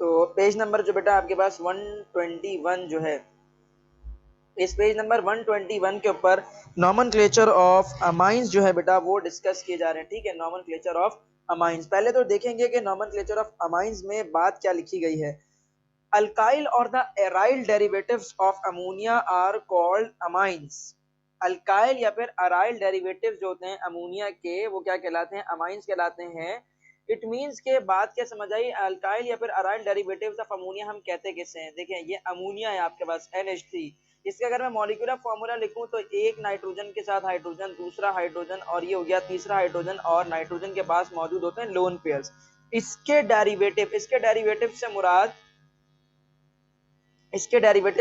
तो page number जो बेटा आपके पास 121 जो है, इस पेज नंबर 121 के ऊपर नॉमेनक्लेचर ऑफ अमाइंस जो है बेटा वो डिस्कस किए जा रहे हैं। ठीक है, नॉमेनक्लेचर ऑफ अमाइंस। पहले तो देखेंगे कि नॉमेनक्लेचर ऑफ अमाइंस में बात क्या लिखी गई है। अल्काइल और the aryl derivatives of ammonia are called amines. Alkyl या फिर अराइल डेरिवेटिव्स जो होते हैं अमोनिया के, वो क्या कहलाते हैं? अमाइंस कहलाते हैं। इट मींस के बात क्या समझ आई? अल्काइल या फिर अराइल डेरिवेटिव्स ऑफ अमोनिया हम कहते किससे हैं? देखें, ये अमोनिया है आपके पास NH3। इसका अगर मैं मॉलिक्यूलर फॉर्मूला लिखूं तो एक नाइट्रोजन के साथ हाइड्रोजन, दूसरा हाइड्रोजन और ये हो गया तीसरा हाइड्रोजन, और नाइट्रोजन के पास मौजूद होते हैं लोन पेयर्स। इसके डेरिवेटिव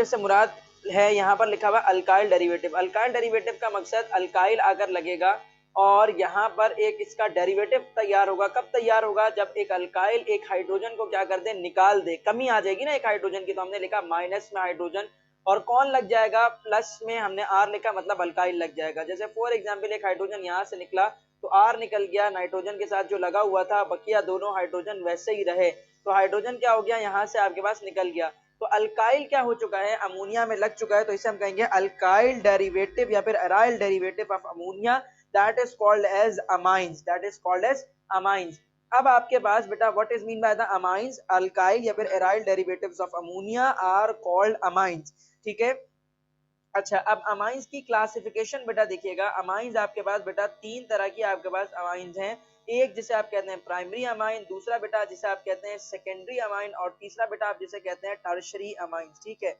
से मुराद है, यहाँ पर लिखा हुआ अल्काइल डेरिवेटिव। अल्काइल डेरिवेटिव का मकसद अल्काइल अगर लगेगा और यहाँ पर एक इसका डेरिवेटिव तैयार होगा। कब तैयार होगा? जब एक अल्काइल एक हाइड्रोजन को क्या कर दे? निकाल दे। कमी आ जाएगी ना एक हाइड्रोजन की, तो हमने लिखा माइनस में हाइड्रोजन और कौन लग जाएगा? प्लस में हमने आर लिखा, मतलब अल्काइल लग जाएगा। जैसे फॉर एग्जाम्पल एक हाइड्रोजन यहाँ से निकला तो आर निकल गया, नाइट्रोजन के साथ जो लगा हुआ था बकिया दोनों हाइड्रोजन वैसे ही रहे, तो हाइड्रोजन क्या हो गया? यहाँ से आपके पास निकल गया। तो अल्काइल क्या हो चुका है? अमोनिया में लग चुका है, तो इसे हम कहेंगे अल्काइल डेरिवेटिव या फिर aryl derivative of ammonia, that is called as amines. अब आपके पास बेटा what is mean by the amines? Alkyl या फिर aryl derivatives of ammonia are called amines. ठीक है। अच्छा, अब अमाइंस की क्लासिफिकेशन बेटा देखिएगा। अमाइंस आपके पास बेटा तीन तरह की आपके पास अमाइंस हैं। एक जिसे आप कहते हैं प्राइमरी अमाइन, दूसरा बेटा जिसे आप कहते हैं सेकेंडरी अमाइन, और तीसरा बेटा आप जिसे कहते हैं टर्शरी अमाइन। ठीक है,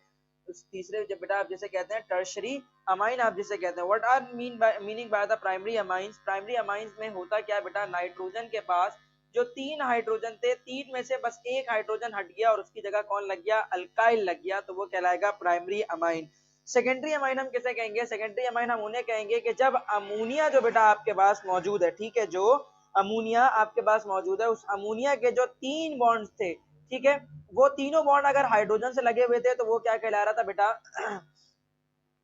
उस तीसरे जब बेटा आप जिसे कहते हैं टर्शरी अमाइन आप जिसे कहते हैं। What are meaning by the primary amines? Primary amines में होता क्या बेटा? नाइट्रोजन के पास जो तीन हाइड्रोजन थे, तीन में से बस एक हाइड्रोजन हट गया और उसकी जगह कौन लग गया? अल्काइल लग गया, तो वो कहलाएगा प्राइमरी अमाइन। सेकेंडरी अमाइन हम किसे कहेंगे? सेकेंडरी अमाइन हम उन्हें कहेंगे कि जब अमोनिया जो बेटा आपके पास मौजूद है, ठीक है, जो अमोनिया आपके पास मौजूद है, उस अमोनिया के जो तीन बॉन्ड्स थे, ठीक है, वो तीनों बॉन्ड अगर हाइड्रोजन से लगे हुए थे तो वो क्या कहला रहा था बेटा?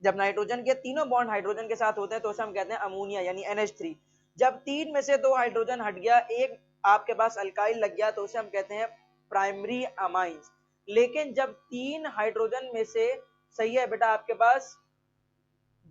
जब नाइट्रोजन के तीनों बॉन्ड हाइड्रोजन के साथ होते हैं तो उसे हम कहते हैं अमोनिया यानी NH3। जब तीन में से दो हाइड्रोजन हट गया, एक आपके पास अल्काइल लग गया, तो उसे हम कहते हैं प्राइमरी अमाइंस। लेकिन जब तीन हाइड्रोजन में से, सही है बेटा, आपके पास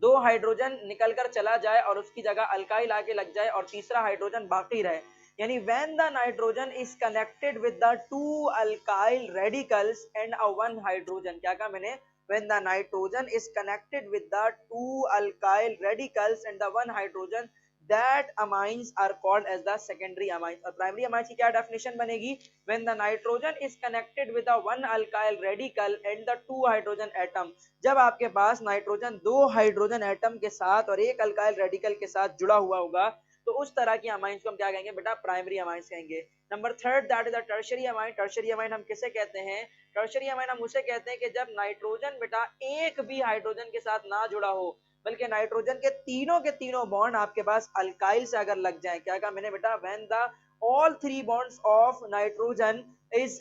दो हाइड्रोजन निकलकर चला जाए और उसकी जगह अल्काइल आके लग जाए और तीसरा हाइड्रोजन बाकी रहे, यानी when the nitrogen is connected with the two alkyl radicals and a one hydrogen, क्या कहा मैंने? when the nitrogen is connected with the two alkyl radicals and the one hydrogen, that amines are called as the secondary amines। और primary amines की क्या definition बनेगी? when the nitrogen is connected with the one alkyl radical and the two hydrogen atom, जब आपके पास nitrogen दो hydrogen atom के साथ और एक अल्काइल रेडिकल के साथ जुड़ा हुआ होगा, तो उस तरह की अमाइंस को हम क्या कहेंगे बेटा? प्राइमरी अमाइंस कहेंगे। Number third, that is the tertiary amine. Tertiary amine हम किसे कहते हैं? टर्शरी अमाइन हम उसे कहते हैं कि जब नाइट्रोजन बेटा एक भी हाइड्रोजन के साथ ना जुड़ा हो, बल्कि नाइट्रोजन के तीनों बॉन्ड आपके पास अल्काइल से अगर लग जाए, क्या कहा मैंने बेटा? When the all three bonds of nitrogen is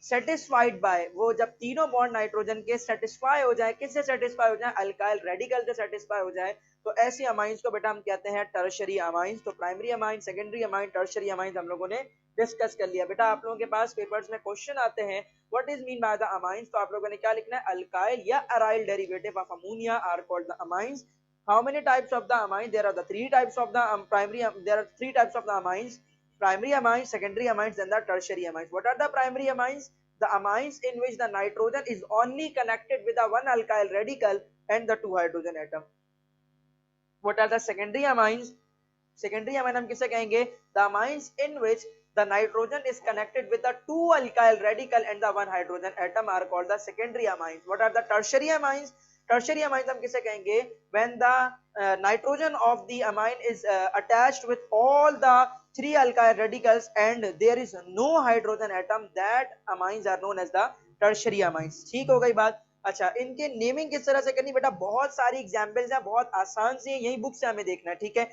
satisfied by, वो जब तीनों बॉन्ड नाइट्रोजन के सेटिस्फाई हो जाए, किससे सेटिस्फाई हो जाए? अल्काइल रेडिकल से सेटिस्फाई हो जाए, तो ऐसी अमाइंस को बेटा हम कहते हैं टर्शरी अमाइंस। तो primary amine, secondary amine, tertiary amines हम लोगों ने डिस्कस कर लिया। बेटा आप लोगों के पास पेपर्स में क्वेश्चन आते हैं what is mean by the amines, तो आप लोगों ने क्या लिखना है? अल्काइल या aryl derivative of ammonia are called the amines. How many types of the amine? There are the three types of the primary, there are three types of the amines: primary amines, secondary amines, and the tertiary amines. What are the primary amines? The amines in which the nitrogen is only connected with the one alkyl radical and the two hydrogen atom. What are the secondary amines? Secondary amine हम किसे कहेंगे? The amines in which the nitrogen is connected with the two alkyl radical and the one hydrogen atom are called the secondary amines. What are the tertiary amines? Tertiary amines हम किसे कहेंगे? When the nitrogen of the amine is attached with all the three alkyl radicals and there is no hydrogen atom, that amines are known as the tertiary amines। ठीक हो गई बात? अच्छा, इनके naming किस तरह से करनी बेटा? बहुत सारी एग्जांपल्स हैं, बहुत आसान से, यही बुक से हमें देखना है। ठीक है,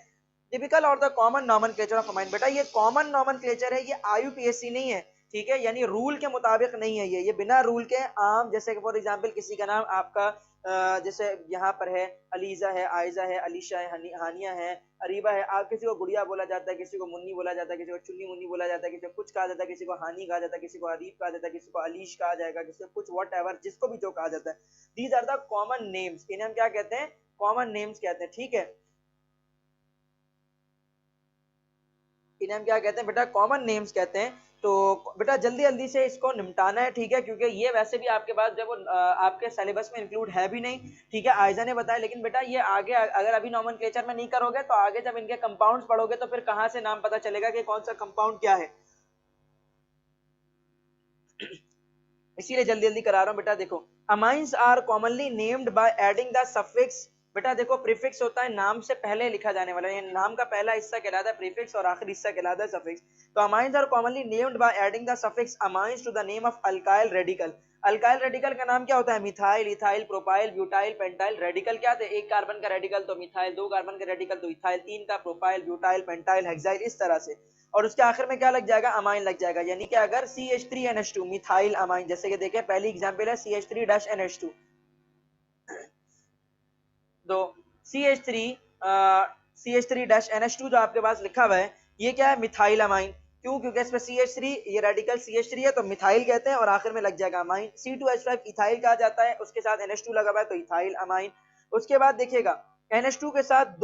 टिपिकल और the common nomenclature of amine. बेटा ये कॉमन नॉमेनक्लेचर है, ये IUPAC नहीं है, ठीक है, यानी रूल के मुताबिक नहीं है, ये बिना रूल के आम, जैसे कि फॉर एग्जांपल किसी का नाम आपका जैसे यहाँ पर है अलीजा है, आयजा है, अलीशा है, हानिया है, अरीबा है। आप किसी को गुड़िया बोला जाता है, किसी को मुन्नी बोला जाता है, किसी को चुन्नी मुन्नी बोला जाता है, किसी को कुछ कहा जाता है, किसी को हानी कहा जाता है, किसी को अरीब कहा जाता है, किसी को अलीश कहा जाएगा, किसी को कुछ वट एवर, जिसको भी जो कहा जाता है। These are the common names, इन्हें हम क्या कहते हैं? कॉमन नेम्स कहते हैं। ठीक है, इन्हें हम क्या कहते हैं बेटा? कॉमन नेम्स कहते हैं। तो बेटा जल्दी जल्दी से इसको निपटाना है, ठीक है, क्योंकि ये वैसे भी आपके पास जब वो आपके सिलेबस में इंक्लूड है भी नहीं, ठीक है, आयजा ने बताया। लेकिन बेटा ये आगे अगर अभी नॉमेनक्लेचर में नहीं करोगे तो आगे जब इनके कंपाउंड्स पढ़ोगे तो फिर कहां से नाम पता चलेगा कि कौन सा कंपाउंड क्या है। इसीलिए जल्दी जल्दी करा रहा हूं बेटा। देखो, amines are commonly named by adding the suffix. बेटा देखो, प्रीफिक्स होता है नाम से पहले लिखा जाने वाला, यानी नाम का पहला हिस्सा कहलाता है प्रीफिक्स और आखिरी हिस्सा कहलाता है सफिक्स। तो amines are commonly named by adding the suffix amines to the name of alkyl radical. Alkyl radical का नाम क्या होता है? Methyl, ethyl, propyl, butyl, pentyl. Radical क्या थे? एक कार्बन का रेडिकल तो मिथाइल, दो कार्बन का रेडिकल तो इथाइल, तीन का प्रोपाइल, ब्यूटाइल, पेंटाइल, हेक्साइल, इस तरह से। और उसके आखिर में क्या लग जाएगा? अमाइन लग जाएगा। यानी कि अगर CH3NH2 मिथाइल अमाइन, जैसे कि देखें पहली एग्जांपल है CH3-NH2, तो CH3 CH3-NH2 जो आपके पास लिखा हुआ है, ये क्या है? Methyl amine. क्यों? क्योंकि इसमें CH3, ये रेडिकल CH3 है तो मिथाइल कहते हैं और आखिर में लग जाएगा अमाइन। C2H5 इथाइल कहा जाता है, उसके साथ NH2 लगा हुआ है तो इथाइल अमाइन। उसके बाद देखिएगा NH2 के साथ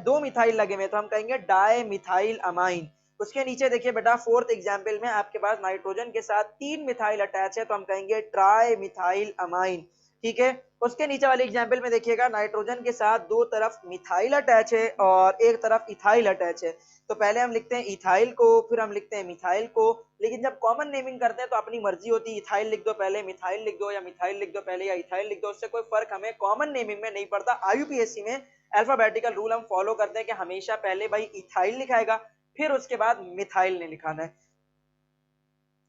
दो मिथाइल लगे हुए तो हम कहेंगे डाई मिथाइल अमाइन। उसके नीचे देखिए बेटा, फोर्थ एग्जाम्पल में आपके पास नाइट्रोजन के साथ 3 मिथाइल अटैच है तो हम कहेंगे ट्राई मिथाइल अमाइन। ठीक है, उसके नीचे वाले एग्जाम्पल में देखिएगा नाइट्रोजन के साथ दो तरफ मिथाइल अटैच है और एक तरफ इथाइल अटैच है। तो पहले हम लिखते हैं इथाइल को, फिर हम लिखते हैं मिथाइल को। लेकिन जब कॉमन नेमिंग करते हैं तो अपनी मर्जी होती है, इथाइल लिख दो पहले, मिथाइल लिख दो, या मिथाइल लिख दो पहले या इथाइल लिख दो, उससे कोई फर्क हमें कॉमन नेमिंग में नहीं पड़ता। IUPAC में अल्फाबेटिकल रूल हम फॉलो करते हैं कि हमेशा पहले भाई इथाइल लिखाएगा, फिर उसके बाद मिथाइल ने लिखाना है।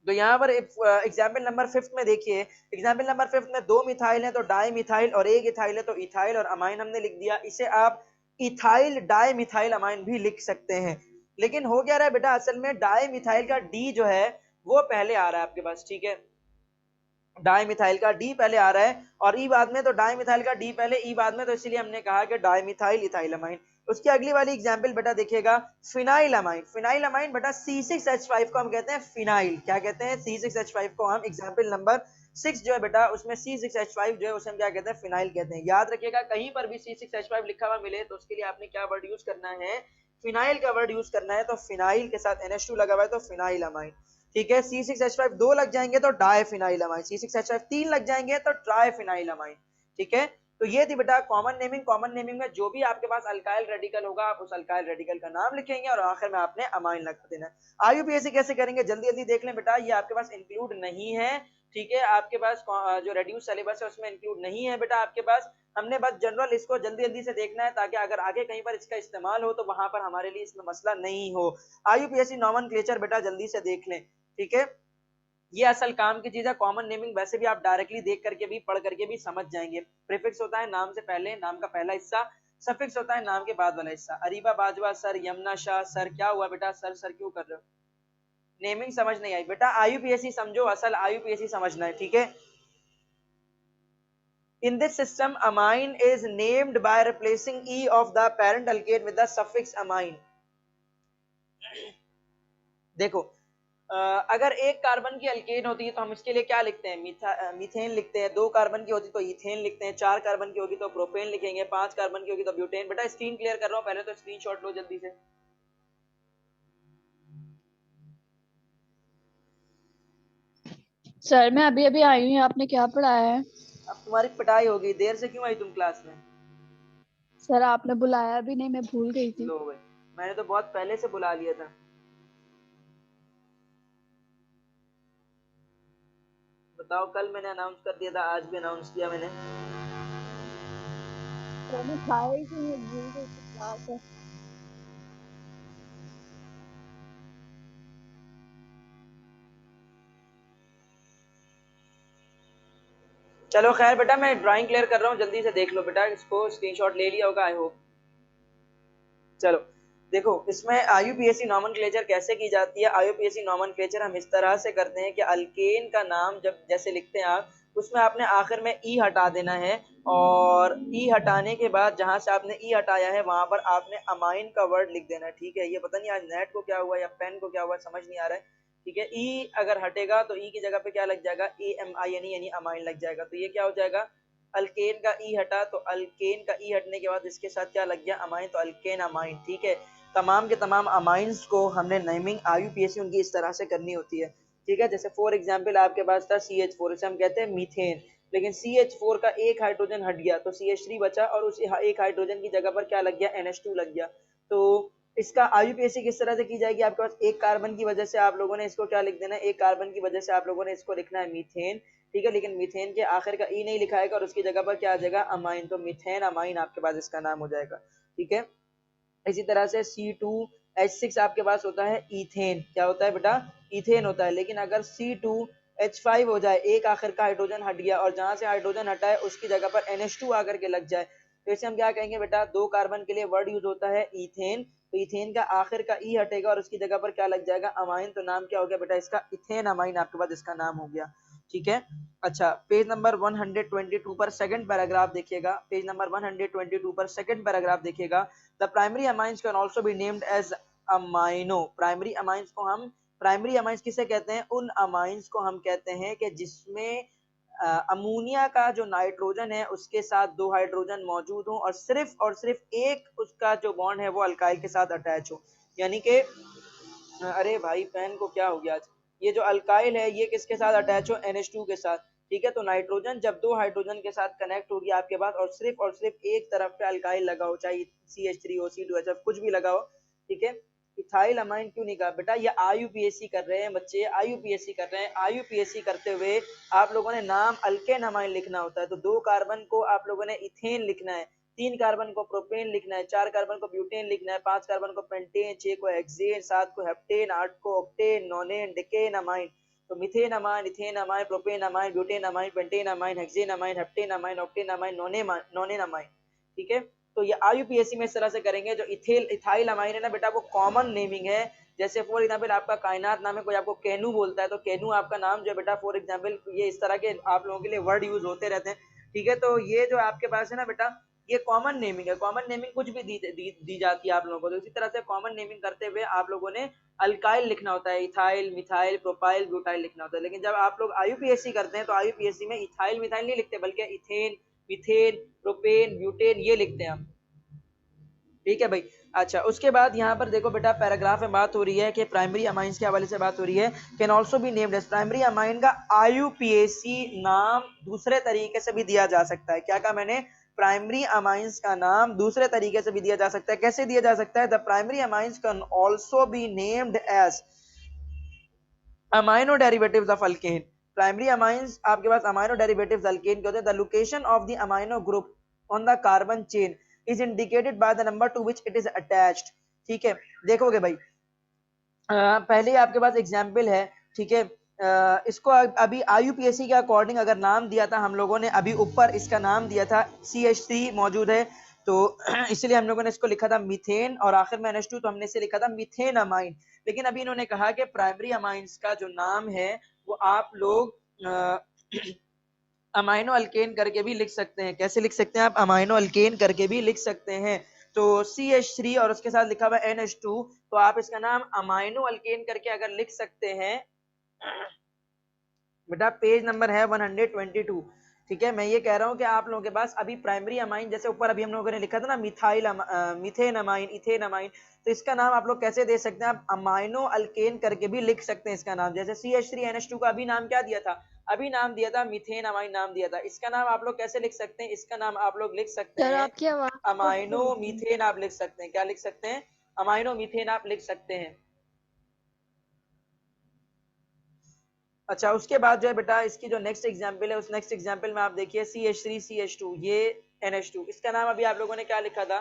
तो यहाँ पर एग्जाम्पल नंबर 5 में देखिए, एग्जाम्पल नंबर 5 में दो मिथाइल है तो डाई मिथाइल और एक इथाइल है तो इथाइल और अमाइन हमने लिख दिया। इसे आप इथाइल डाई मिथाइल अमाइन भी लिख सकते हैं। लेकिन हो क्या रहा है बेटा, असल में डाई मिथाइल का डी जो है वो पहले आ रहा है आपके पास। ठीक है, डाई मिथाइल का डी पहले आ रहा है और ई बाद में, तो डाई मिथाइल का डी पहले ई बाद में, तो इसलिए हमने कहा कि डाई मिथाइल इथाइल अमाइन। उसकी अगली वाली एग्जांपल बेटा देखिएगा, फिनाइल अमाइन। फिनाइल अमाइन बेटा C6H5 को हम कहते हैं फिनाइल। क्या कहते हैं? C6H5 को हम एग्जांपल नंबर 6 जो है बेटा, उसमें C6H5 जो है उसे हम क्या कहते हैं? फिनाइल कहते हैं। याद रखिएगा, कहीं पर भी C6H5 लिखा हुआ मिले तो उसके लिए आपने क्या वर्ड यूज करना है? फिनाइल का वर्ड यूज करना है। तो फिनाइल के साथ NH2 लगा हुआ है तो फिनाइल अमाइन। ठीक है, C6H5 दो लग जाएंगे तो डाई फिनाइल अमाइन, C6H5 तीन लग जाएंगे तो ट्राई फिनाइल अमाइन। ठीक है, तो ये थी बेटा कॉमन नेमिंग। कॉमन नेमिंग में जो भी आपके पास अल्काइल रेडिकल होगा आप उस अल्काइल रेडिकल का नाम लिखेंगे और आखिर में आपने अमाइन लगा देना है। IUPAC कैसे करेंगे जल्दी जल्दी देख लें बेटा, ये आपके पास इंक्लूड नहीं है। ठीक है, आपके पास जो रेड्यूस सिलेबस है उसमें इंक्लूड नहीं है बेटा आपके पास। हमने बस जनरल इसको जल्दी जल्दी से देखना है ताकि अगर आगे कहीं पर इसका इस्तेमाल हो तो वहां पर हमारे लिए इसमें मसला नहीं हो। IUPAC नॉमेनक्लेचर बेटा जल्दी से देख लें। ठीक है, ये असल काम की चीज है। कॉमन नेमिंग वैसे भी आप डायरेक्टली देख करके भी पढ़ करके भी समझ जाएंगे। प्रीफिक्स होता है नाम से पहले, नाम का पहला हिस्सा। सफिक्स होता है नाम के बाद वाला हिस्सा। Areeba Bajwa sir, Yamuna Shah sir. क्या हुआ बेटा? सर सर क्यों कर रहे हो? नेमिंग समझ नहीं आई बेटा? IUPAC समझो, असल IUPAC समझना है। ठीक है, in this system amine is named by replacing e of the parent alkane with the suffix amine। देखो, अगर एक कार्बन की अल्केन होती है तो हम इसके लिए क्या लिखते हैं? मीथेन लिखते हैं। दो कार्बन की होती तो इथेन लिखते हैं। चार कार्बन की होगी तो प्रोपेन लिखेंगे। पांच कार्बन की होगी तो ब्यूटेन। बेटा स्क्रीन क्लियर कर रहा हूं, पहले तो स्क्रीनशॉट लो जल्दी से। सर मैं अभी अभी आई हूँ, आपने क्या पढ़ाया है? अब तुम्हारी पिटाई हो गई, देर से क्यों आई तुम क्लास में? सर आपने बुलाया भी नहीं, मैं भूल गई थी। लो भाई, मैंने तो बहुत पहले से बुला लिया था। बताओ, कल मैंने अनाउंस कर दिया था, आज भी अनाउंस किया मैंने। सर मैं खाया ही थी, मैं भूल गई थी क्लास है। चलो खैर बेटा, मैं ड्राइंग क्लियर कर रहा हूँ, जल्दी से देख लो बेटा इसको। स्क्रीनशॉट ले लिया होगा आई होप। चलो देखो, इसमें IUPAC नॉमेनक्लेचर कैसे की जाती है। IUPAC नॉमेनक्लेचर हम इस तरह से करते हैं कि अल्केन का नाम जब जैसे लिखते हैं आप, उसमें आपने आखिर में ई हटा देना है, और ई हटाने के बाद जहां से आपने ई हटाया है वहां पर आपने अमाइन का वर्ड लिख देना है। ठीक है, ये पता नहीं आज नेट को क्या हुआ या पेन को क्या हुआ समझ नहीं आ रहा है। ठीक है, ई अगर हटेगा तो ई की जगह पे क्या लग जाएगा, AMIN यानी अमाइन लग जाएगा। तो ये क्या हो जाएगा, अल्केन का ई हटा, तो अल्केन का ई हटने के बाद इसके साथ क्या लग गया, अमाइन, तो अल्केन अमाइन। ठीक है, तमाम के तमाम अमाइंस को हमने नेमिंग IUPAC उनकी इस तरह से करनी होती है। ठीक है, जैसे फॉर एग्जांपल आपके पास था CH4, इसे हम कहते हैं मीथेन, लेकिन CH4 का एक हाइड्रोजन हट गया तो CH3 बचा, और उस एक हाइड्रोजन की जगह पर क्या लग गया, NH2 लग गया। तो इसका IUPAC किस तरह से की जाएगी, आपके पास एक कार्बन की वजह से आप लोगों ने इसको क्या लिख देना है, एक कार्बन की वजह से आप लोगों ने इसको लिखना है मीथेन। ठीक है, लेकिन मीथेन के आखिर का ई नहीं लिखाएगा और उसकी जगह पर क्या आ जाएगा, अमाइन, तो मीथेन अमाइन आपके पास इसका नाम हो जाएगा। ठीक है, इसी तरह से C2H6 आपके पास होता है इथेन, क्या होता है बेटा, इथेन होता है। लेकिन अगर C2H5 हो जाए, एक आखिर का हाइड्रोजन हट गया और जहां से हाइड्रोजन हटा है उसकी जगह पर NH2 आकर के लग जाए, तो इसे हम क्या कहेंगे बेटा, दो कार्बन के लिए वर्ड यूज होता है इथेन। तो इथेन का आखिर का ई हटेगा और उसकी जगह पर क्या लग जाएगा, अमाइन, तो नाम क्या हो गया बेटा इसका, इथेन अमाइन आपके पास इसका नाम हो गया। ठीक है, अच्छा पेज नंबर 122 पर सेकंड पैराग्राफ देखिएगा, पेज नंबर 122 पर सेकंड पैराग्राफ देखिएगा। The primary amines can also be named as amino. Primary amines को हम, प्राइमरी अमाइंस किसे कहते हैं, उन अमाइंस को हम कहते हैं कि जिसमें अमोनिया का जो नाइट्रोजन है उसके साथ दो हाइड्रोजन मौजूद हो और सिर्फ एक उसका जो बॉन्ड है वो अल्काइल के साथ अटैच हो। यानी कि अरे भाई पेन को क्या हो गया आज, ये जो अल्काइल है ये किसके साथ अटैच हो, NH2 के साथ। ठीक है, तो नाइट्रोजन जब दो हाइड्रोजन के साथ कनेक्ट होगी आपके पास और सिर्फ एक तरफ पे अल्काइल लगा हो, चाहे CH3 हो, C2H कुछ भी लगा हो। ठीक है, इथाइल अमाइन क्यों नहीं कहा बेटा, ये IUPAC कर रहे हैं बच्चे, IUPAC कर रहे हैं। IUPAC करते हुए आप लोगों ने नाम अल्केन अमाइन लिखना होता है, तो दो कार्बन को आप लोगों ने इथेन लिखना है, तीन कार्बन को प्रोपेन लिखना है, चार कार्बन को ब्यूटेन लिखना है, पांच कार्बन को पेंटेन, छह को हेक्सेन, सात को हेप्टेन, आठ को ऑक्टेन, नोनेन, डेकेन अमाइन। तो methane amine, ethane amine, propane amine, butane amine, pentane amine, hexane amine, heptane amine, octane amine, नोनेन amine. ठीक है, तो ये IUPAC में इस तरह से करेंगे। जो इथाइल अमाइन है ना बेटा, वो कॉमन नेमिंग है। जैसे फॉर एग्जाम्पल आपका कायनात नाम है, कोई आपको केनू बोलता है तो केनू आपका नाम जो है बेटा, फॉर एग्जाम्पल ये इस तरह के आप लोगों के लिए वर्ड यूज होते रहते हैं। ठीक है, तो ये जो आपके पास है ना बेटा, ये कॉमन नेमिंग है। कॉमन नेमिंग कुछ भी दी जाती है आप लोगों को, तो इसी तरह से कॉमन नेमिंग करते हुए आप लोगों ने अल्काइल लिखना होता है, इथाइल, मिथाइल, प्रोपाइल, ब्यूटाइल लिखना होता है। लेकिन जब आप लोग IUPAC करते हैं तो IUPAC में इथाइल मिथाइल नहीं लिखते, बल्कि इथेन, मिथेन, प्रोपेन, ब्यूटेन ये लिखते हैं हम। ठीक है भाई, अच्छा उसके बाद यहाँ पर देखो बेटा, पैराग्राफ में बात हो रही है कि प्राइमरी अमाइंस के हवाले से बात हो रही है। Can also be named as, primary amine का IUPAC नाम दूसरे तरीके से भी दिया जा सकता है। क्या कहा मैंने, प्राइमरी अमाइंस का नाम दूसरे तरीके से भी दिया जा सकता है। कैसे दिया जा सकता है, the primary amines can also be named as amino derivatives of alkane. Primary amines आपके पास अमाइनो डेरिवेटिव्स अल्केन के होते हैं। The location of the amino group on the carbon chain is indicated by the number to which it is attached. ठीक है, देखोगे भाई, पहले आपके पास एग्जाम्पल है। ठीक है, इसको अभी IUPAC के अकॉर्डिंग अगर नाम दिया था हम लोगों ने, अभी ऊपर इसका नाम दिया था, CH3 मौजूद है तो इसलिए हम लोगों ने इसको लिखा था मीथेन और आखिर में NH2, तो हमने इसे लिखा था मीथेन अमाइन। लेकिन अभी इन्होंने कहा कि प्राइमरी अमाइंस का जो नाम है वो आप लोग अमाइनो अल्केन करके भी लिख सकते हैं। कैसे लिख सकते हैं आप, अमाइनो अल्केन करके भी लिख सकते हैं। तो CH3 और उसके साथ लिखा हुआ NH2, तो आप इसका नाम अमाइनो अल्केन करके अगर लिख सकते हैं बेटा। पेज नंबर है 122। ठीक है, मैं ये कह रहा हूँ कि आप लोगों के पास अभी प्राइमरी अमाइन, जैसे ऊपर अभी हम लोगों ने लिखा था ना मीथेन अमाइन, इथेन अमाइन, तो इसका नाम आप लोग कैसे दे सकते हैं, आप अमाइनो अल्केन करके भी लिख सकते हैं इसका नाम। जैसे CH3NH2 का अभी नाम क्या दिया था, अभी नाम दिया था मीथेन अमाइन नाम दिया था। इसका नाम आप लोग कैसे लिख सकते हैं, इसका नाम आप लोग लिख सकते सर हैं आपकी आवाज कट अमाइनो हो रही है। मीथेन, आप लिख सकते हैं, क्या लिख सकते हैं, अमाइनो मीथेन आप लिख सकते हैं। अच्छा उसके बाद जो है बेटा, इसकी जो नेक्स्ट एग्जांपल है, उस नेक्स्ट एग्जांपल में आप देखिए CH3CH2 ये NH2, इसका नाम अभी आप लोगों ने क्या लिखा था,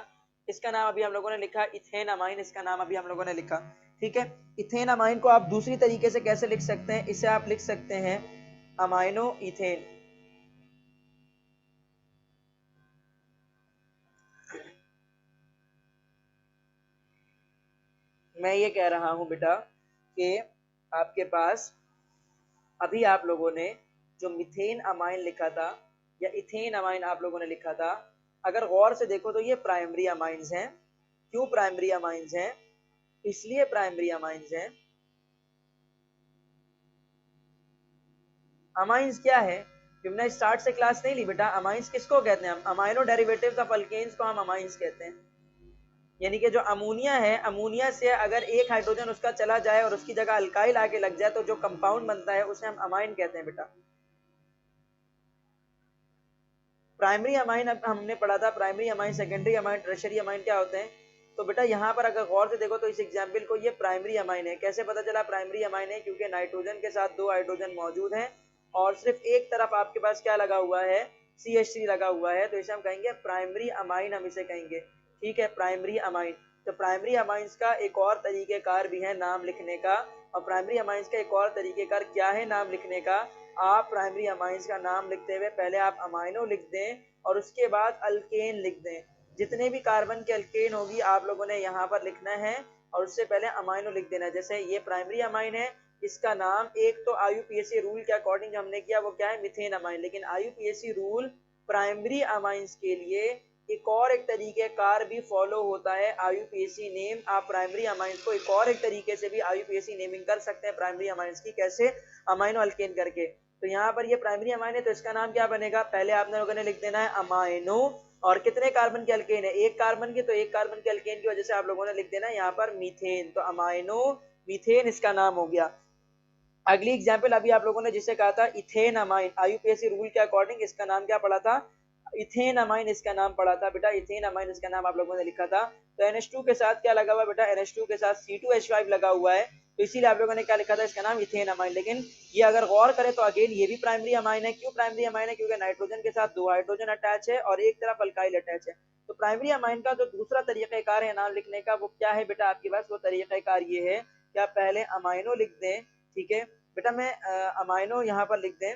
इसका नाम अभी हम लोगों ने लिखा इथेन अमाइन, इसका नाम अभी हम लोगों ने लिखा। ठीक है, इथेन अमाइन को आप दूसरी तरीके से कैसे लिख सकते हैं, इसे आप लिख सकते हैं अमाइनो इथेन। मैं ये कह रहा हूं बेटा कि आपके पास अभी आप लोगों ने जो मिथेन अमाइन लिखा था या इथेन अमाइन आप लोगों ने लिखा था, अगर गौर से देखो तो ये प्राइमरी अमाइंस हैं। क्यों प्राइमरी अमाइंस हैं? इसलिए प्राइमरी अमाइंस हैं, अमाइंस क्या है? हमने स्टार्ट से क्लास नहीं ली बेटा। अमाइंस किसको कहते हैं? हम अमाइनो डेरिवेटिव्स ऑफ अल्केन्स को हम अमाइंस कहते हैं। यानी कि जो अमोनिया है, अमोनिया से अगर एक हाइड्रोजन उसका चला जाए और उसकी जगह अल्काइल आके लग जाए तो जो कंपाउंड बनता है उसे हम अमाइन कहते हैं बेटा। प्राइमरी अमाइन हमने पढ़ा था, primary amine, secondary amine, tertiary amine क्या होते हैं। तो बेटा यहाँ पर अगर गौर से देखो तो इस एग्जाम्पल को ये प्राइमरी अमाइन है। कैसे पता चला प्राइमरी अमाइन है? क्योंकि नाइट्रोजन के साथ 2 हाइड्रोजन मौजूद हैं और सिर्फ एक तरफ आपके पास क्या लगा हुआ है? CH3 लगा हुआ है, तो इसे हम कहेंगे प्राइमरी अमाइन, हम इसे कहेंगे। ठीक है, प्राइमरी अमाइन। तो प्राइमरी अमाइंस का एक और तरीकेकार भी है नाम लिखने का, और प्राइमरी अमाइंस का एक और तरीकेकार क्या है नाम लिखने का? आप प्राइमरी अमाइंस का नाम लिखते हुए पहले आप अमाइनो लिख दें और उसके बाद अल्केन लिख दें। जितने भी कार्बन के अल्केन होगी आप लोगों ने यहाँ पर लिखना है और उससे पहले अमाइनो लिख देना है। जैसे ये प्राइमरी अमाइन है, इसका नाम एक तो IUPAC रूल के अकॉर्डिंग हमने किया, वो क्या है? Methane amine. लेकिन IUPAC रूल प्राइमरी अमाइंस के लिए एक और एक तरीके कार भी फॉलो होता है, IUPAC नेम। आप प्राइमरी अमाइंस को एक और एक तरीके से भी IUPAC नेमिंग कर सकते हैं प्राइमरी अमाइंस की। कैसे? अमाइनो अल्केन करके। तो यहाँ पर ये प्राइमरी अमाइन है तो इसका नाम क्या बनेगा? पहले आप लोगों ने लिख देना है अमाइनो, और कितने कार्बन के अल्केन है? एक कार्बन के, तो एक कार्बन के अल्केन की वजह से आप लोगों ने लिख देना है यहाँ पर मीथेन। तो अमाइनो मीथेन इसका नाम हो गया। अगली एग्जाम्पल अभी आप लोगों ने जिसे कहा था इथेन अमाइन, IUPAC रूल के अकॉर्डिंग इसका नाम क्या पड़ा था? इथेन अमाइन इसका नाम पड़ा था बेटा। इथेन अमाइन इसका नाम आप लोगों ने लिखा था। तो NH2 के साथ क्या लगा हुआ बेटा? NH2 के साथ C2H5 लगा हुआ है, तो इसीलिए आप लोगों ने क्या लिखा था? इसका नाम इथेन अमाइन। लेकिन ये अगर गौर करें तो अगेन ये भी प्राइमरी अमाइन है। क्यों प्राइमरी अमाइन है? क्योंकि नाइट्रोजन के साथ 2 हाइड्रोजन अटैच है और एक तरफ अल्काइल अटैच है। तो प्राइमरी अमाइन का जो दूसरा तरीकाकार है नाम लिखने का, वो क्या है बेटा आपके पास? वो तरीकाकार ये है कि आप पहले अमाइनो लिख दें। ठीक है बेटा, मैं अमाइनो यहाँ पर लिख दें।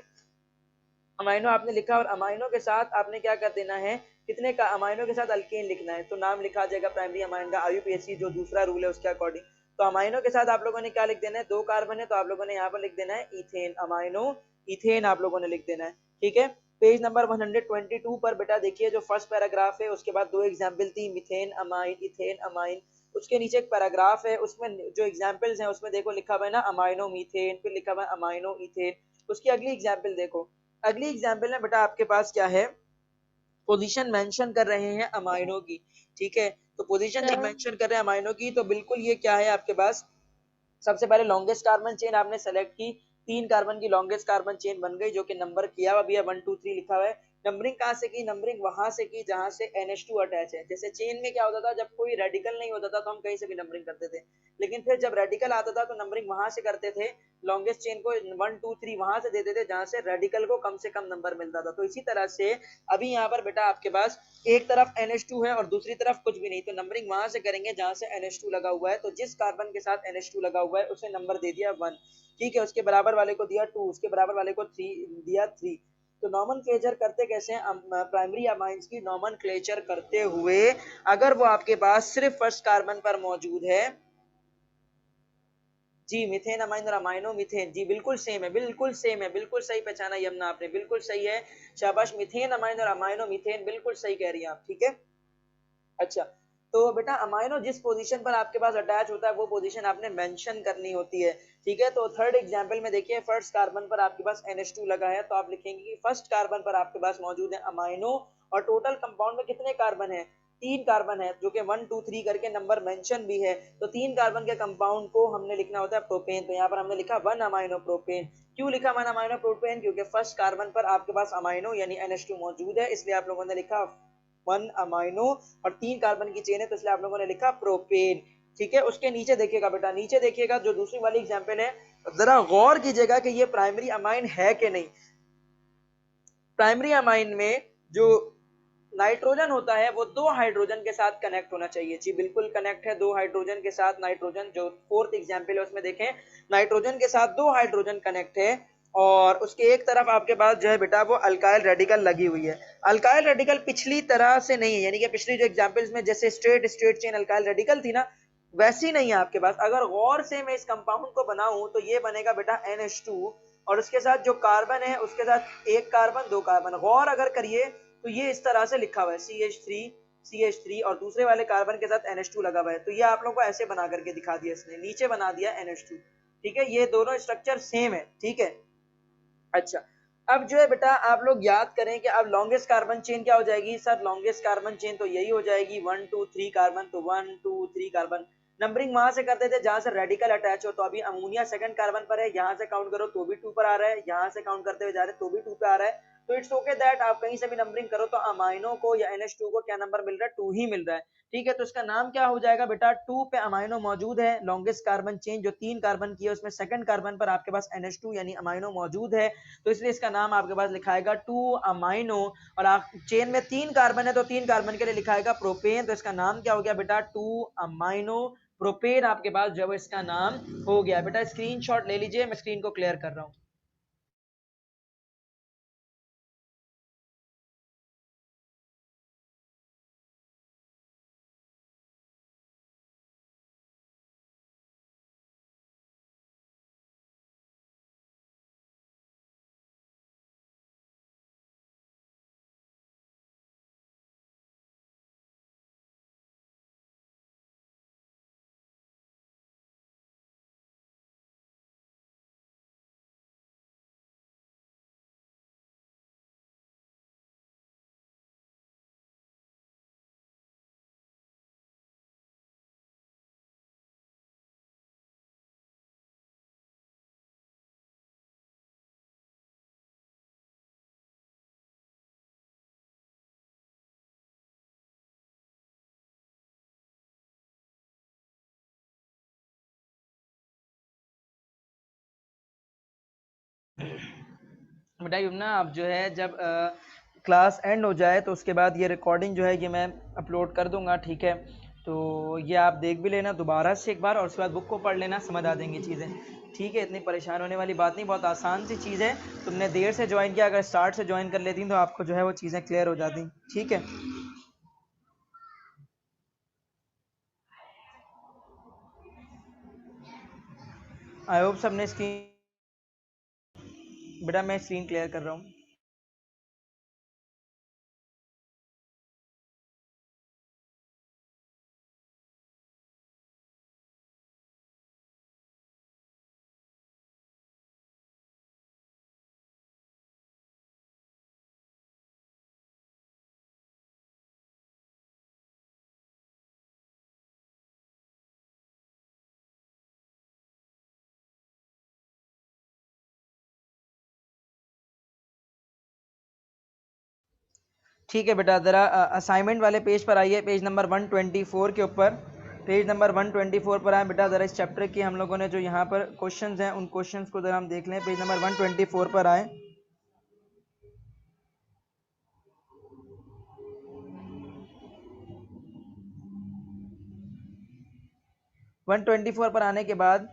अमाइनो आपने लिखा और अमाइनो के साथ आपने क्या कर देना है? कितने का? अमाइनो के साथ अल्केन लिखना है, तो नाम लिखा जाएगा प्राइमरी अमाइन का IUPAC जो दूसरा रूल है उसके अकॉर्डिंग। तो अमाइनो के साथ आप लोगों ने क्या लिख देना है? 2 कार्बन है तो आप लोगों ने यहाँ पर लिख देना है इथेन, अमाइनो इथेन आप लोगों ने लिख देना है। ठीक है, पेज नंबर 122 पर बेटा देखिए जो फर्स्ट पैराग्राफ है उसके बाद 2 एग्जाम्पल थी, मिथेन अमाइन, इथेन अमाइन। उसके नीचे एक पैराग्राफ है, उसमें जो एग्जाम्पल्स हैं उसमें देखो लिखा हुआ है ना अमाइनो मीथेन, फिर लिखा हुआ है अमाइनो इथेन। उसकी अगली एग्जाम्पल देखो। अगली एग्जाम्पल में बेटा आपके पास क्या है? पोजीशन मेंशन कर रहे हैं अमाइनो की। ठीक है, तो पोजीशन जब मेंशन कर रहे हैं अमाइनो की तो बिल्कुल ये क्या है आपके पास? सबसे पहले लॉन्गेस्ट कार्बन चेन आपने सेलेक्ट की, 3 कार्बन की लॉन्गेस्ट कार्बन चेन बन गई जो कि नंबर किया हुआ भी है 1 2 3 लिखा हुआ है। नंबरिंग कहाँ से की? नंबरिंग वहां से की जहां से NH2 अटैच है। जैसे चेन में क्या होता था, जब कोई रेडिकल नहीं होता था तो हम कहीं से भी नंबरिंग करते थे, लेकिन फिर जब रेडिकल आता था तो नंबरिंग वहां से करते थे, लॉन्गेस्ट चेन को 1 2 3 वहां से देते थे जहां से रेडिकल को कम से कम नंबर मिलता था। तो इसी तरह से अभी यहाँ पर बेटा आपके पास एक तरफ NH2 है और दूसरी तरफ कुछ भी नहीं, तो नंबरिंग वहां से करेंगे जहां से NH2 लगा हुआ है। तो जिस कार्बन के साथ NH2 लगा हुआ है उसे नंबर दे दिया 1। ठीक है, उसके बराबर वाले को दिया 2, उसके बराबर वाले को 3 दिया 3। तो नॉमेनक्लेचर करते कैसे हैं? प्राइमरी अमाइंस की नॉमेनक्लेचर करते हुए अगर वो आपके पास सिर्फ फर्स्ट कार्बन पर मौजूद है, जी मिथेन अमाइन और अमाइनो मिथेन, जी बिल्कुल सेम है, बिल्कुल सेम है, बिल्कुल सही पहचाना यमुना आपने, बिल्कुल सही है, शाबाश। मिथेन अमाइन और अमाइनो मिथेन बिल्कुल सही कह रही हैं आप। ठीक है, अच्छा तो बेटा अमाइनो जिस पोजीशन पर आपके पास अटैच होता है वो पोजीशन आपने मेंशन करनी होती है। ठीक है, तो थर्ड एग्जांपल में देखिए फर्स्ट कार्बन पर आपके पास NH2 लगा है तो आप लिखेंगे कि फर्स्ट कार्बन पर आपके पास मौजूद है अमाइनो और टोटल कंपाउंड में कितने कार्बन है? 3 कार्बन है, जो कि 1 2 3 करके नंबर मेंशन भी है। तो 3 कार्बन के कंपाउंड को हमने लिखना होता है प्रोपेन, तो यहाँ पर हमने लिखा 1 अमाइनो प्रोपेन। क्यों लिखा 1 अमाइनो प्रोपेन? क्योंकि फर्स्ट कार्बन पर आपके पास अमाइनो यानी NH2 मौजूद है, इसलिए आप लोगों ने लिखा 1 अमाइनो, और 3 कार्बन की चेन है तो इसलिए आप लोगों ने लिखा प्रोपेन। ठीक है, उसके नीचे देखिएगा बेटा, नीचे देखिएगा जो दूसरी वाली एग्जांपल है, जरा गौर कीजिएगा कि ये प्राइमरी अमाइन है कि नहीं। प्राइमरी अमाइन में जो नाइट्रोजन होता है वो 2 हाइड्रोजन के साथ कनेक्ट होना चाहिए, जी बिल्कुल कनेक्ट है 2 हाइड्रोजन के साथ। नाइट्रोजन जो फोर्थ एग्जांपल है उसमें देखें नाइट्रोजन के साथ 2 हाइड्रोजन कनेक्ट है और उसके एक तरफ आपके पास जो है बेटा वो अल्काइल रेडिकल लगी हुई है। अल्काइल रेडिकल पिछली तरह से नहीं है, यानी कि पिछली जो एग्जांपल्स में जैसे straight straight chain alkyl radical थी ना, वैसी नहीं है आपके पास। अगर गौर से मैं इस कंपाउंड को बनाऊं तो ये बनेगा बेटा NH2 और उसके साथ जो कार्बन है उसके साथ एक कार्बन दो कार्बन। गौर अगर करिए तो ये इस तरह से लिखा हुआ है CH3 और दूसरे वाले कार्बन के साथ NH2 लगा हुआ है, तो ये आप लोगों को ऐसे बना करके दिखा दिया इसने, नीचे बना दिया NH2। ठीक है, ये दोनों स्ट्रक्चर सेम है। ठीक है, अच्छा अब जो है बेटा आप लोग याद करें कि अब लॉन्गेस्ट कार्बन चेन क्या हो जाएगी सर? लॉन्गेस्ट कार्बन चेन तो यही हो जाएगी 1 2 3 कार्बन, तो 1 2 3 कार्बन। नंबरिंग वहां से करते थे जहां से रेडिकल अटैच हो, तो अभी अमोनिया सेकंड कार्बन पर है, यहाँ से काउंट करो तो भी 2 पर आ रहा है, यहाँ से काउंट करते हुए जा रहे तो भी 2 पे आ रहा है। तो इट्स ओके दैट आप कहीं से भी नंबरिंग करो तो अमाइनो को या NH2 को क्या नंबर मिल रहा है? 2 ही मिल रहा है। ठीक है, तो इसका नाम क्या हो जाएगा बेटा? 2 पे अमाइनो मौजूद है, लॉन्गेस्ट कार्बन चेन जो 3 कार्बन की है उसमें सेकंड कार्बन पर आपके पास NH2 यानी अमाइनो मौजूद है, तो इसलिए इसका नाम आपके पास लिखाएगा 2 अमाइनो। और चेन में 3 कार्बन है तो 3 कार्बन के लिए लिखाएगा प्रोपेन, तो इसका नाम क्या हो गया बेटा? 2 अमाइनो प्रोपेन आपके पास जब इसका नाम हो गया। बेटा स्क्रीनशॉट ले लीजिए, मैं स्क्रीन को क्लियर कर रहा हूं। बेटा युमना अब जो है जब क्लास एंड हो जाए तो उसके बाद ये रिकॉर्डिंग जो है ये मैं अपलोड कर दूंगा। ठीक है, तो ये आप देख भी लेना दोबारा से एक बार, और उसके बाद बुक को पढ़ लेना, समझ आ जाएंगी चीज़ें। ठीक है, इतनी परेशान होने वाली बात नहीं, बहुत आसान सी चीज़ है। तुमने देर से ज्वाइन किया, अगर स्टार्ट से ज्वाइन कर लेती तो आपको जो है वो चीज़ें क्लियर हो जाती। ठीक है, आई होप सबने स्क्रीन, बेटा मैं स्क्रीन क्लियर कर रहा हूँ। ठीक है बेटा, ज़रा असाइनमेंट वाले पेज पर आइए, पेज नंबर 124 के ऊपर, पेज नंबर 124 पर आए बेटा। ज़रा इस चैप्टर की हम लोगों ने जो यहाँ पर क्वेश्चंस हैं उन क्वेश्चंस को ज़रा हम देख लें। पेज नंबर 124 पर आए। 124 पर आने के बाद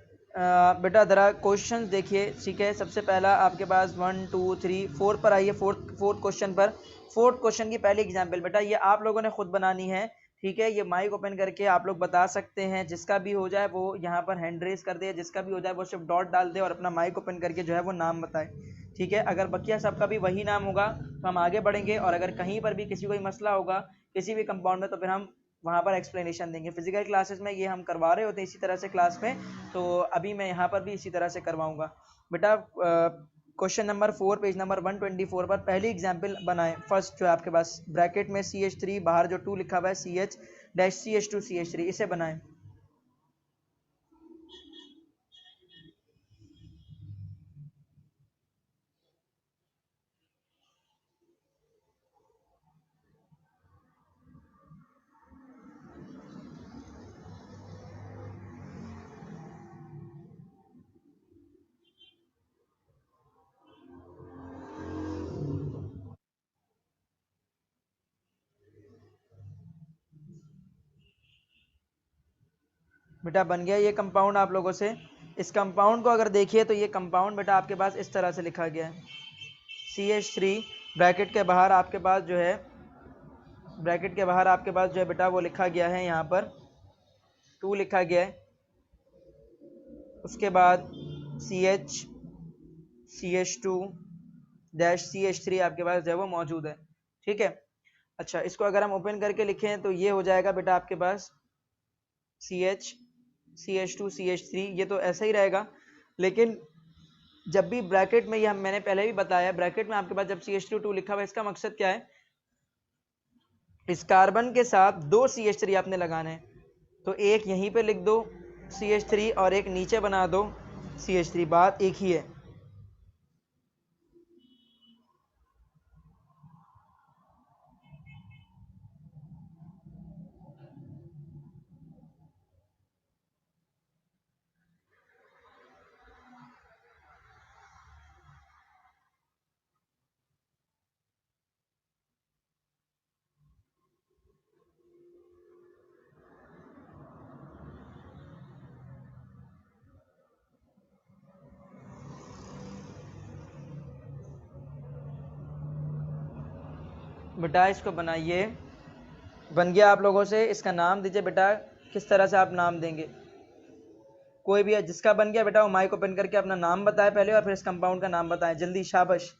बेटा ज़रा क्वेश्चंस देखिए। ठीक है, सबसे पहला आपके पास 1 2 3 4 पर आइए, फोर्थ क्वेश्चन पर। फोर्थ क्वेश्चन की पहली एग्जाम्पल बेटा ये आप लोगों ने खुद बनानी है। ठीक है, ये माइक ओपन करके आप लोग बता सकते हैं, जिसका भी हो जाए वो यहाँ पर हैंड रेस कर दे, जिसका भी हो जाए वो सिर्फ डॉट डाल दे और अपना माइक ओपन करके जो है वो नाम बताए। ठीक है, अगर बकिया सबका भी वही नाम होगा तो हम आगे बढ़ेंगे, और अगर कहीं पर भी किसी कोई मसला होगा किसी भी कंपाउंड में तो फिर हम वहाँ पर एक्सप्लेनेशन देंगे। फिजिकल क्लासेस में ये हम करवा रहे होते हैं इसी तरह से क्लास में, तो अभी मैं यहाँ पर भी इसी तरह से करवाऊंगा। बेटा क्वेश्चन नंबर 4 पेज नंबर 124 पर पहली एग्जाम्पल बनाएं। फर्स्ट जो है आपके पास ब्रैकेट में CH3 बाहर जो 2 लिखा हुआ है CH-CH2CH3, इसे बनाएं। बेटा बन गया ये कंपाउंड आप लोगों से। इस कंपाउंड को अगर देखिए तो ये कंपाउंड बेटा आपके पास इस तरह से लिखा गया है CH3, ब्रैकेट के बाहर आपके पास जो है बेटा वो लिखा गया है यहाँ पर 2 लिखा गया है, उसके बाद CH CH2 डैश CH3 आपके पास जो है वो मौजूद है। ठीक है, अच्छा इसको अगर हम ओपन करके लिखें तो ये हो जाएगा बेटा आपके पास CH CH2 CH3, ये तो ऐसा ही रहेगा। लेकिन जब भी ब्रैकेट में, ये मैंने पहले भी बताया, ब्रैकेट में आपके पास जब CH2 लिखा हुआ है, इसका मकसद क्या है, इस कार्बन के साथ 2 CH3 आपने लगाना है, तो एक यहीं पे लिख दो CH3 और एक नीचे बना दो CH3, बात एक ही है। बेटा इसको बनाइए, बन गया आप लोगों से। इसका नाम दीजिए बेटा, किस तरह से आप नाम देंगे, कोई भी है जिसका बन गया बेटा वो माइक ओपन करके अपना नाम बताए पहले और फिर इस कंपाउंड का नाम बताएं जल्दी, शाबाश।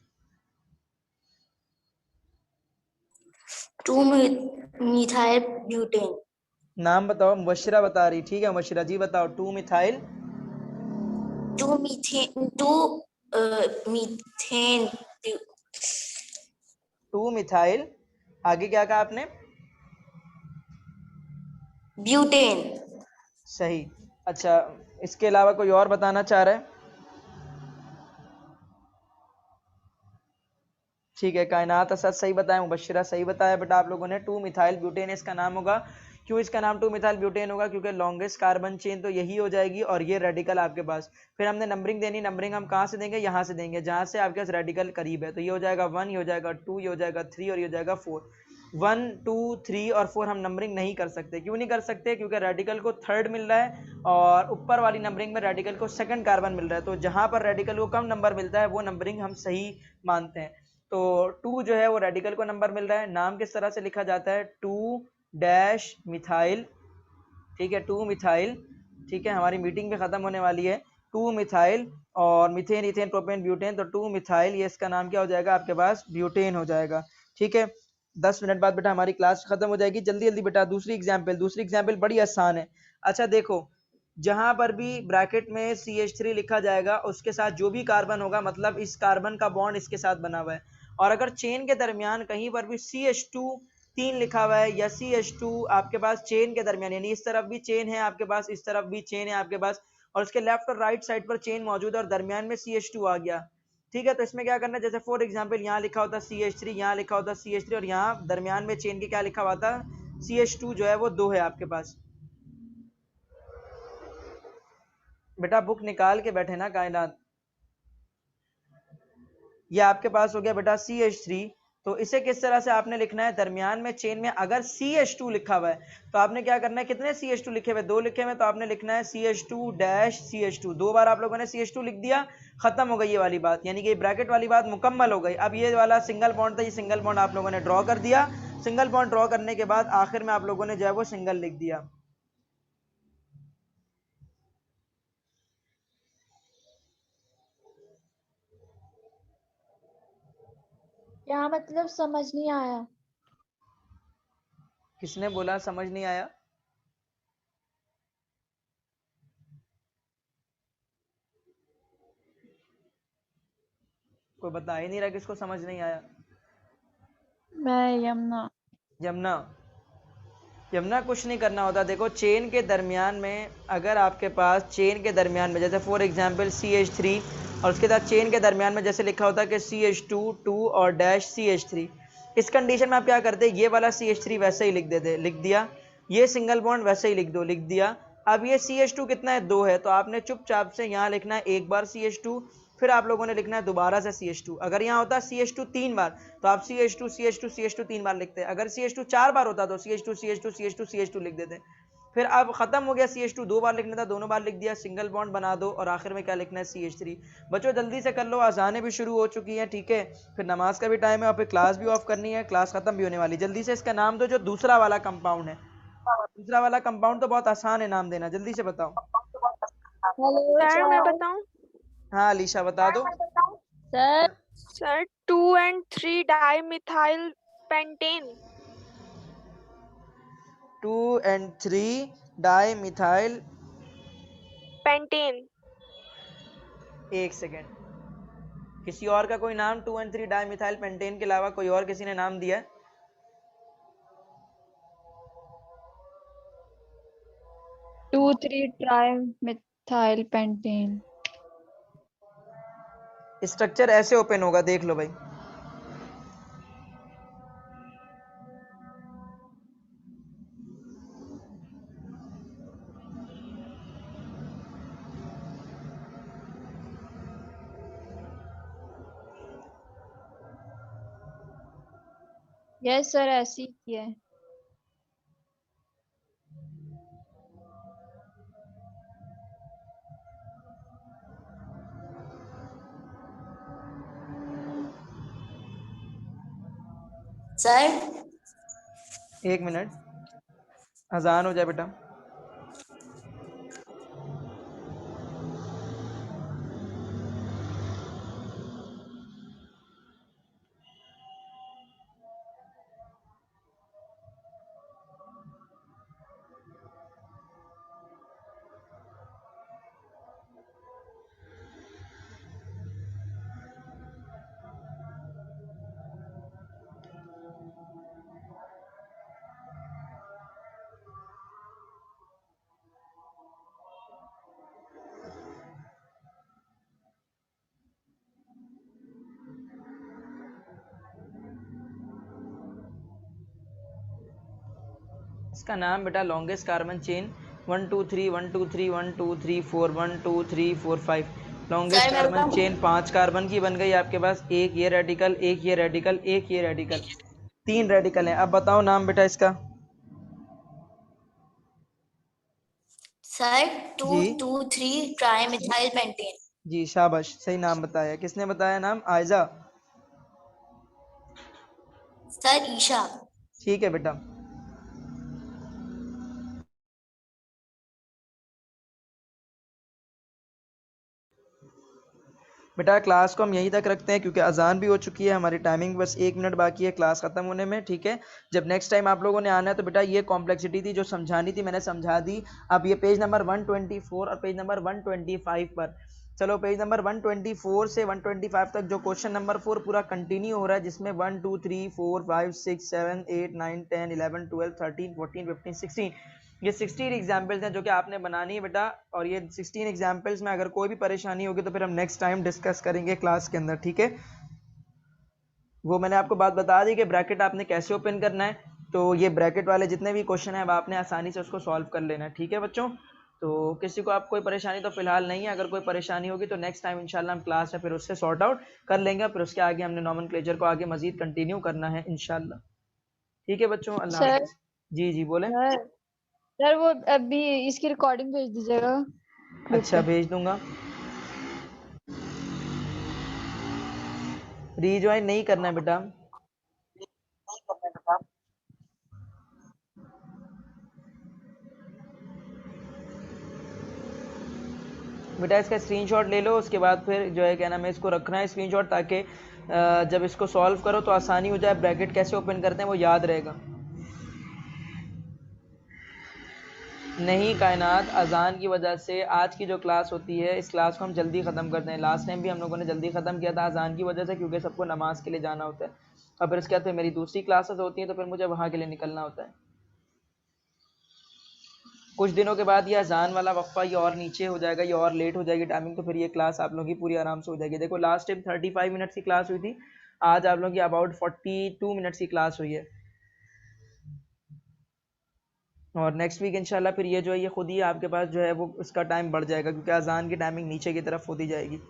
2-मिथाइल ब्यूटेन। नाम बताओ, मुबशिरा बता रही, ठीक है मुबशिरा जी बताओ। 2-मिथाइल 2-मीथेन 2-मिथाइल, आगे क्या कहा आपने, ब्यूटेन। सही। अच्छा इसके अलावा कोई और बताना चाह रहा है, ठीक है, कायनात असद सही बताया, मुबशिरा सही बताया बेटा आप लोगों ने। 2-मिथाइल ब्यूटेन इसका नाम होगा। क्यों इसका नाम 2-मिथाइल ब्यूटेन होगा, क्योंकि लॉन्गेस्ट कार्बन चेन तो यही हो जाएगी और ये रेडिकल आपके पास। फिर हमने नंबरिंग देनी, नंबरिंग हम कहाँ से देंगे, यहाँ से देंगे जहाँ से आपके पास रेडिकल करीब है। तो ये हो जाएगा 1, ये हो जाएगा 2, ये हो जाएगा 3 और ये हो जाएगा 4। 1, 2, 3 और 4 हम नंबरिंग नहीं कर सकते। क्यों नहीं कर सकते, क्योंकि रेडिकल को थर्ड मिल रहा है और ऊपर वाली नंबरिंग में रेडिकल को सेकंड कार्बन मिल रहा है। तो जहां पर रेडिकल को कम नंबर मिलता है वो नंबरिंग हम सही मानते हैं। तो 2 जो है वो रेडिकल को नंबर मिल रहा है। नाम किस तरह से लिखा जाता है, 2-मिथाइल, ठीक है 2-मिथाइल, ठीक है हमारी मीटिंग भी खत्म होने वाली है। 2-मिथाइल और मीथेन, इथेन, प्रोपेन, ब्यूटेन, तो 2-मिथाइल ये इसका नाम क्या हो जाएगा आपके पास, ब्यूटेन हो जाएगा। ठीक है 10 मिनट बाद बेटा हमारी क्लास खत्म हो जाएगी, जल्दी जल्दी बेटा। दूसरी एग्जाम्पल बड़ी आसान है। अच्छा देखो, जहां पर भी ब्रैकेट में CH3 लिखा जाएगा उसके साथ जो भी कार्बन होगा, मतलब इस कार्बन का बॉन्ड इसके साथ बना हुआ है, और अगर चेन के दरमियान कहीं पर भी CH2 3 लिखा हुआ है या CH2 आपके पास चेन के दरमियान, यानी इस तरफ भी चेन है आपके पास, इस तरफ भी चेन है आपके पास, और उसके लेफ्ट और राइट साइड पर चेन मौजूद है और दरमियान में CH2 आ गया, ठीक है, तो इसमें क्या करना है, जैसे फॉर एग्जांपल यहाँ लिखा होता CH3, यहाँ लिखा होता CH3 और यहाँ दरमियान में चेन के क्या लिखा हुआ था, CH2 जो है वो 2 है आपके पास। बेटा बुक निकाल के बैठे ना कायनात। ये आपके पास हो गया बेटा CH3, तो इसे किस तरह से आपने लिखना है, दरमियान में चेन में अगर CH2 लिखा हुआ है तो आपने क्या करना है, कितने CH2 लिखे हुए, 2 लिखे हुए, तो आपने लिखना है CH2 डैश CH2। 2 बार आप लोगों ने CH2 लिख दिया, खत्म हो गई ये वाली बात, यानी कि ब्रैकेट वाली बात मुकम्मल हो गई। अब ये वाला सिंगल बॉन्ड था, ये सिंगल बॉन्ड आप लोगों ने ड्रॉ कर दिया। सिंगल बॉन्ड ड्रॉ करने के बाद आखिर में आप लोगों ने जो है वो सिंगल लिख दिया। क्या मतलब, समझ नहीं आया। किसने बोला समझ नहीं आया, कोई बता ही नहीं रहा किसको समझ नहीं आया। मैं यमुना। यमुना, यमुना कुछ नहीं करना होता। देखो चेन के दरमियान में, अगर आपके पास चेन के दरमियान में जैसे फॉर एग्जांपल CH3 और उसके साथ चेन के दरमियान में जैसे लिखा होता है कि CH2 2 और डैश CH3, इस कंडीशन में आप क्या करते हैं, ये वाला CH3 वैसे ही लिख देते, लिख दिया, ये सिंगल बॉन्ड वैसे ही लिख दो, लिख दिया। अब ये CH2 कितना है, 2 है, तो आपने चुपचाप से यहाँ लिखना है एक बार CH2, फिर आप लोगों ने लिखना है दोबारा से CH2। अगर यहाँ होता CH2 3 बार तो आप CH2 CH2 CH2 3 बार लिखते हैं। अगर CH2 4 बार होता तो CH2 CH2 CH2 CH2 लिख देते। फिर अब खत्म हो गया, CH2 2 बार लिखना था, दोनों बार लिख दिया, सिंगल बॉन्ड बना दो और आखिर में क्या लिखना है, CH3। बच्चों जल्दी से कर लो, अजानें भी शुरू हो चुकी हैं, ठीक है, फिर नमाज का भी टाइम है और फिर क्लास भी ऑफ करनी है, क्लास खत्म भी होने वाली। जल्दी से इसका नाम दो जो दूसरा वाला कंपाउंड है। दूसरा वाला कंपाउंड तो बहुत आसान है नाम देना, जल्दी से बताओ। हेलो सर मैं सर। बताऊं? हाँ अलीशा बता दो। Sir Sir, 2 and 3 dimethyl pentane. 2 and 3 dimethyl. Pentane. एक सेकेंड, किसी और का कोई नाम 2 and 3 डाइमिथाइल पेंटेन के अलावा कोई और किसी ने नाम दिया है? 2,3 ट्राइमिथाइल पेंटेन। स्ट्रक्चर ऐसे ओपन होगा, देख लो भाई। यस सर, ऐसे ही किया है। सर एक मिनट, अजान हो जाए बेटा। इसका नाम बेटा longest carbon chain 1 2 3 1 2 3 1 2 3 4 1 2 3 4 5 longest sir, मैं कार्बन बताऊं? चेन 5 कार्बन की बन गई आपके पास। एक ये रेडिकल, एक ये रेडिकल, एक ये रेडिकल, 3 रेडिकल हैं। अब बताओ नाम बेटा इसका। सर जी 2,2,3 ट्राइमिथाइल पेंटेन। जी, शाबाश, सही नाम बताया। किसने बताया नाम? आयजा। सर ईशा। ठीक है बेटा। बेटा क्लास को हम यहीं तक रखते हैं क्योंकि अजान भी हो चुकी है, हमारी टाइमिंग बस 1 मिनट बाकी है क्लास ख़त्म होने में। ठीक है, जब नेक्स्ट टाइम आप लोगों ने आना है तो बेटा ये कॉम्प्लेक्सिटी थी जो समझानी थी मैंने समझा दी। अब ये पेज नंबर 124 और पेज नंबर 125 पर चलो। पेज नंबर 124 से 125 तक जो क्वेश्चन नंबर 4 पूरा कंटिन्यू हो रहा है, जिसमें 1 2 3 4 5 6 7 8 9 10 11 12 13 14 15 16 ये 16 एग्जाम्पल्स हैं जो कि आपने बनानी है बेटा। और ये 16 एग्जाम्पल्स में अगर कोई भी परेशानी होगी तो फिर हम नेक्स्ट टाइम डिस्कस करेंगे क्लास के अंदर। ठीक है, वो मैंने आपको बात बता दी कि ब्रैकेट आपने कैसे ओपन करना है। तो ये ब्रैकेट वाले जितने भी क्वेश्चन है अब आपने आसानी से उसको सॉल्व कर लेना है। ठीक है बच्चों, तो किसी को आप कोई परेशानी तो फिलहाल नहीं है। अगर कोई परेशानी होगी तो नेक्स्ट टाइम इंशाल्लाह हम क्लास है फिर उससे सॉर्ट आउट कर लेंगे। फिर उसके आगे हमने नॉमेनक्लेचर को आगे मजीद कंटिन्यू करना है इंशाल्लाह। ठीक है बच्चों, अल्लाह सर हाफिज। जी जी बोलें। सर सर वो अभी इसकी रिकॉर्डिंग भेज दीजिएगा ग्रुप अच्छा पे। भेज दूंगा। रीज्वाइन नहीं करना है बेटा। बेटा इसका स्क्रीनशॉट ले लो, उसके बाद फिर जो है क्या नाम है इसको रखना है स्क्रीनशॉट, ताकि जब इसको सॉल्व करो तो आसानी हो जाए। ब्रैकेट कैसे ओपन करते हैं वो याद रहेगा। नहीं कायनात, अजान की वजह से आज की जो क्लास होती है इस क्लास को हम जल्दी ख़त्म करते हैं। लास्ट टाइम भी हम लोगों ने जल्दी ख़त्म किया था अजान की वजह से, क्योंकि सबको नमाज के लिए जाना होता है। और फिर उसके बाद फिर मेरी दूसरी क्लासेस होती हैं तो फिर मुझे वहाँ के लिए निकलना होता है। कुछ दिनों के बाद ये अजान वाला वक्फा ये और नीचे हो जाएगा, ये और लेट हो जाएगी टाइमिंग, तो फिर ये क्लास आप लोगों की पूरी आराम से हो जाएगी। देखो लास्ट टाइम 35 मिनट्स की क्लास हुई थी, आज आप लोगों की अबाउट 42 मिनट्स की क्लास हुई है। और नेक्स्ट वीक इंशाल्लाह फिर ये जो है ये खुद ही आपके पास जो है वो उसका टाइम बढ़ जाएगा, क्योंकि अजान की टाइमिंग नीचे की तरफ होती जाएगी।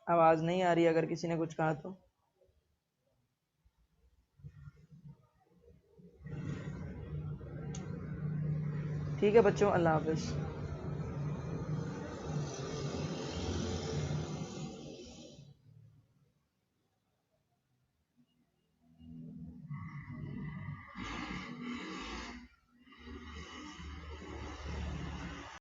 आवाज़ नहीं आ रही अगर किसी ने कुछ कहा तो। ठीक है बच्चों, अल्लाह हाफिज़।